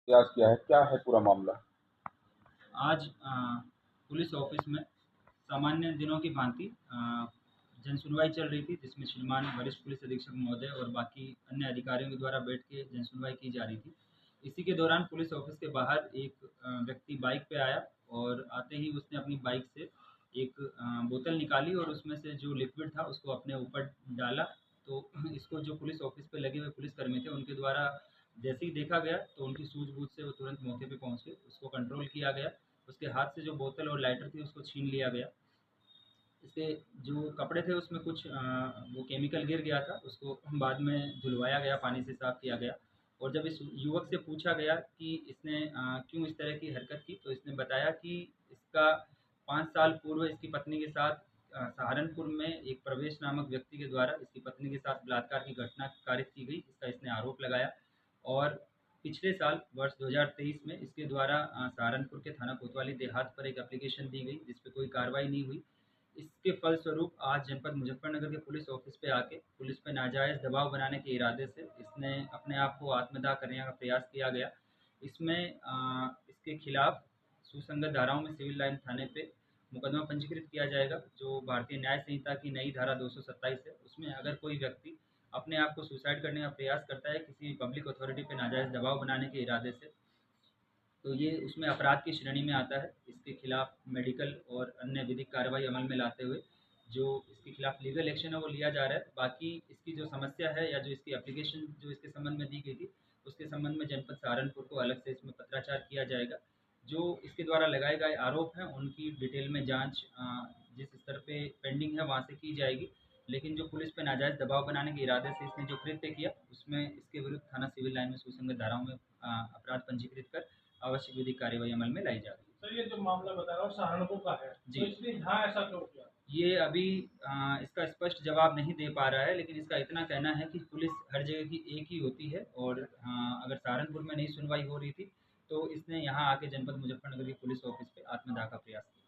प्रयास किया है, क्या है पूरा मामला? आज पुलिस ऑफिस में सामान्य दिनों की भांति जन सुनवाई चल रही थी, जिसमें श्रीमान वरिष्ठ पुलिस अधीक्षक महोदय और बाकी अन्य अधिकारियों के द्वारा बैठ के जन सुनवाई की जा रही थी। इसी के दौरान पुलिस ऑफिस के बाहर एक व्यक्ति बाइक पे आया और आते ही उसने अपनी बाइक से एक बोतल निकाली और उसमें से जो लिक्विड था उसको अपने ऊपर डाला। तो इसको जो पुलिस ऑफिस पे लगे हुए पुलिसकर्मी थे उनके द्वारा जैसे ही देखा गया तो उनकी सूझबूझ से वो तुरंत मौके पे पहुंच गए, उसको कंट्रोल किया गया। उसके हाथ से जो बोतल और लाइटर थी उसको छीन लिया गया। इसके जो कपड़े थे उसमें कुछ वो केमिकल गिर गया था, उसको बाद में धुलवाया गया, पानी से साफ किया गया। और जब इस युवक से पूछा गया कि इसने क्यों इस तरह की हरकत की, तो इसने बताया कि इसका 5 साल पूर्व इसकी पत्नी के साथ सहारनपुर में एक प्रवेश नामक व्यक्ति के द्वारा इसकी पत्नी के साथ बलात्कार की घटना कारित की गई, इसका इसने आरोप लगाया। और पिछले साल वर्ष 2023 में इसके द्वारा सहारनपुर के थाना कोतवाली देहात पर एक एप्लीकेशन दी गई, जिस पे कोई कार्रवाई नहीं हुई। इसके फलस्वरूप आज जनपद मुजफ्फरनगर के पुलिस ऑफिस पे आके पुलिस पे नाजायज़ दबाव बनाने के इरादे से इसने अपने आप को आत्मदाह करने का प्रयास किया गया। इसमें इसके खिलाफ सुसंगत धाराओं में सिविल लाइन थाने पे मुकदमा पंजीकृत किया जाएगा, जो भारतीय न्याय संहिता की नई धारा 227 है। उसमें अगर कोई व्यक्ति अपने आप को सुसाइड करने का प्रयास करता है किसी पब्लिक अथॉरिटी पे नाजायज़ दबाव बनाने के इरादे से, तो ये उसमें अपराध की श्रेणी में आता है। इसके खिलाफ मेडिकल और अन्य विधिक कार्रवाई अमल में लाते हुए जो इसके खिलाफ लीगल एक्शन है वो लिया जा रहा है। बाकी इसकी जो समस्या है या जो इसकी एप्लीकेशन जो इसके संबंध में दी गई थी, उसके संबंध में जनपद सहारनपुर को अलग से इसमें पत्राचार किया जाएगा। जो इसके द्वारा लगाए गए आरोप हैं उनकी डिटेल में जाँच जिस स्तर पे पेंडिंग है वहाँ से की जाएगी। लेकिन जो पुलिस पे नाजायज़ दबाव बनाने के इरादे से इसने जो कृत्य किया, उसमें इसके विरुद्ध थाना सिविल लाइन में सुसंगत धाराओं में अपराध पंजीकृत कर आवश्यक विधिक कार्यवाही अमल में लाई जा रही है। सर, ये जो मामला बता रहा हूँ सहारनपुर का है, जी। तो इसने यहाँ ऐसा क्यों किया? ये अभी इसका स्पष्ट जवाब नहीं दे पा रहा है, लेकिन इसका इतना कहना है कि पुलिस हर जगह की एक ही होती है और अगर सहारनपुर में नहीं सुनवाई हो रही थी, तो इसने यहाँ आके जनपद मुजफ्फरनगर की पुलिस ऑफिस पे आत्मदाह का प्रयास किया।